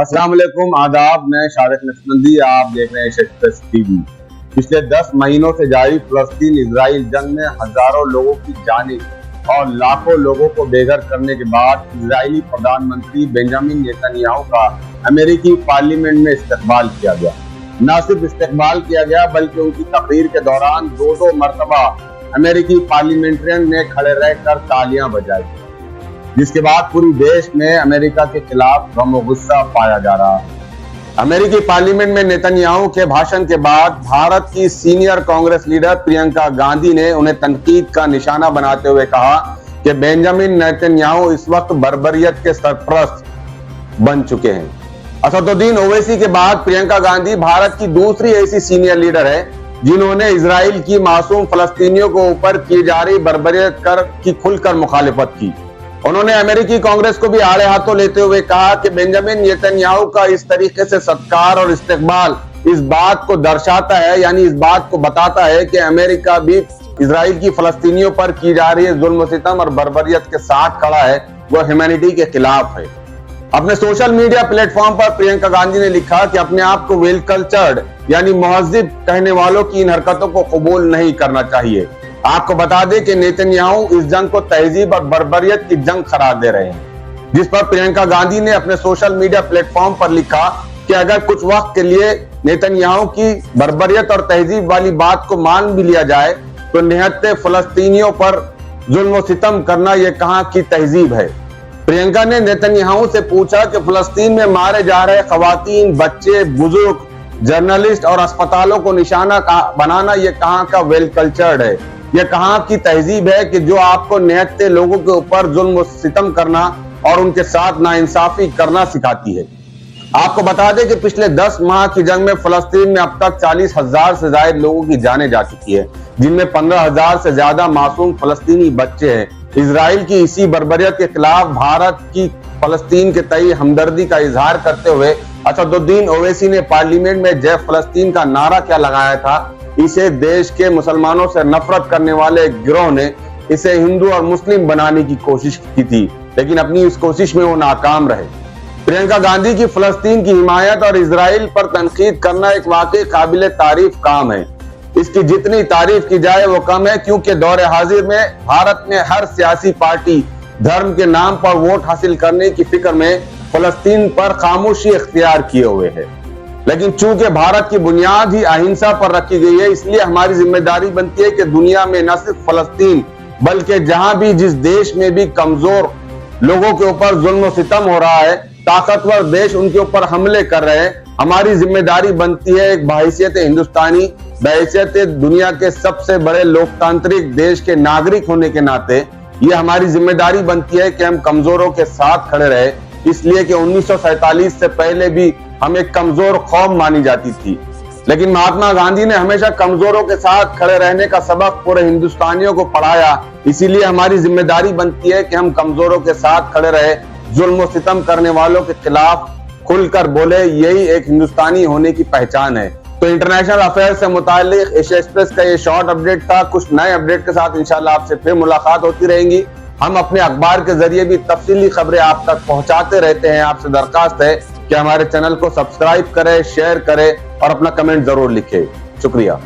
अस्सलाम वालेकुम, आदाब। मैं शारिक नक्शबंदी, आप देख रहे हैं एशिया एक्सप्रेस टीवी। पिछले 10 महीनों से जारी फलस्तीन इजराइल जंग में हजारों लोगों की जानें और लाखों लोगों को बेघर करने के बाद इजरायली प्रधानमंत्री बेंजामिन नेतन्याहू का अमेरिकी पार्लियामेंट में इस्तकबाल किया गया। न सिर्फ इस्तकबाल किया गया बल्कि उनकी तकरीर के दौरान दो मरतबा अमेरिकी पार्लियामेंट्रियन ने खड़े रहकर तालियां बजाई, जिसके बाद पूरी देश में अमेरिका के खिलाफ गम और गुस्सा पाया जा रहा है। अमेरिकी पार्लियामेंट में नेतन्याहू के भाषण के बाद भारत की सीनियर कांग्रेस लीडर प्रियंका गांधी ने उन्हें तनकीद का निशाना बनाते हुए कहा कि बेंजामिन नेतन्याहू इस वक्त बर्बरियत के सरपरस्त बन चुके हैं। असदुद्दीन ओवैसी के बाद प्रियंका गांधी भारत की दूसरी ऐसी सीनियर लीडर है जिन्होंने इजराइल की मासूम फलस्तीनियों को ऊपर की जा रही बर्बरियत की खुलकर मुखालिफत की। उन्होंने अमेरिकी कांग्रेस को भी आड़े हाथों लेते हुए कहा कि बेंजामिन नेतन्याहू का इस तरीके से सत्कार और इस्तकबाल इस बात को दर्शाता है, यानी इस बात को बताता है कि अमेरिका भी इजराइल की फलस्तीनियों पर की जा रही जुल्म सितम और बर्बरियत के साथ खड़ा है, वो ह्यूमैनिटी के खिलाफ है। अपने सोशल मीडिया प्लेटफॉर्म पर प्रियंका गांधी ने लिखा कि अपने आप को वेल कल्चर्ड यानी महज़िब कहने वालों की इन हरकतों को कबूल नहीं करना चाहिए। आपको बता दें कि नेतन्याहू इस जंग को तहजीब और बर्बरियत की जंग करार दे रहे हैं, जिस पर प्रियंका गांधी ने अपने सोशल मीडिया प्लेटफॉर्म पर लिखा कि अगर कुछ वक्त के लिए नेतन्याहू की बर्बरियत और तहजीब वाली बात को मान भी लिया जाए तो निहत्ते फलस्तीनियों पर जुल्म सितम करना यह कहां की तहजीब है। प्रियंका ने नेतन्याहू से पूछा कि फलस्तीन में मारे जा रहे खवातीन, बच्चे, बुजुर्ग, जर्नलिस्ट और अस्पतालों को निशाना बनाना यह कहां का वेल कल्चर्ड है, यह कहां की तहजीब है कि जो आपको निहत्ते लोगों के ऊपर जुल्म सितम करना और उनके साथ नाइंसाफी करना सिखाती है। आपको बता दें कि पिछले 10 माह की जंग में फलस्तीन में अब तक 40,000 से ज्यादा लोगों की जानें जा चुकी है, जिनमें 15,000 से ज्यादा मासूम फलस्तीनी बच्चे हैं। इजराइल की इसी बर्बरियत के खिलाफ भारत की फलस्तीन के तई हमदर्दी का इजहार करते हुए असदुद्दीन ओवैसी ने पार्लियामेंट में जय फलस्तीन का नारा क्या लगाया था। इसे देश के मुसलमानों से नफरत करने वाले गिरोह ने इसे हिंदू और मुस्लिम बनाने की कोशिश की थी, लेकिन अपनी इस कोशिश में वो नाकाम रहे। प्रियंका गांधी की फलस्तीन की हिमायत और इजराइल पर तनकीद करना एक वाकई काबिल तारीफ काम है। इसकी जितनी तारीफ की जाए वो कम है, क्योंकि दौरे हाजिर में भारत में हर सियासी पार्टी धर्म के नाम पर वोट हासिल करने की फिक्र में फलस्तीन पर खामोशी इख्तियार किए हुए है। लेकिन चूंकि भारत की बुनियाद ही अहिंसा पर रखी गई है, इसलिए हमारी जिम्मेदारी बनती है कि दुनिया में न सिर्फ फलस्तीन बल्कि जहां भी जिस देश में भी कमजोर लोगों के ऊपर जुल्म सितम हो रहा है, ताकतवर देश उनके ऊपर हमले कर रहे हैं, हमारी जिम्मेदारी बनती है एक बहैसियत हिंदुस्तानी, बहैसियत दुनिया के सबसे बड़े लोकतांत्रिक देश के नागरिक होने के नाते ये हमारी जिम्मेदारी बनती है कि हम कमजोरों के साथ खड़े रहे, इसलिए कि 1947 से पहले भी हम एक कमजोर कौम मानी जाती थी, लेकिन महात्मा गांधी ने हमेशा कमजोरों के साथ खड़े रहने का सबक पूरे हिंदुस्तानियों को पढ़ाया। इसीलिए हमारी जिम्मेदारी बनती है कि हम कमजोरों के साथ खड़े रहे, जुल्म सितम करने वालों के खिलाफ खुलकर बोले, यही एक हिंदुस्तानी होने की पहचान है। तो इंटरनेशनल अफेयर से मुतालिक एशिया एक्सप्रेस का ये शॉर्ट अपडेट था। कुछ नए अपडेट के साथ इंशाल्लाह आपसे फिर मुलाकात होती रहेंगी। हम अपने अखबार के जरिए भी तफसीली खबरें आप तक पहुंचाते रहते हैं। आपसे दरखास्त है कि हमारे चैनल को सब्सक्राइब करें, शेयर करें और अपना कमेंट जरूर लिखें। शुक्रिया।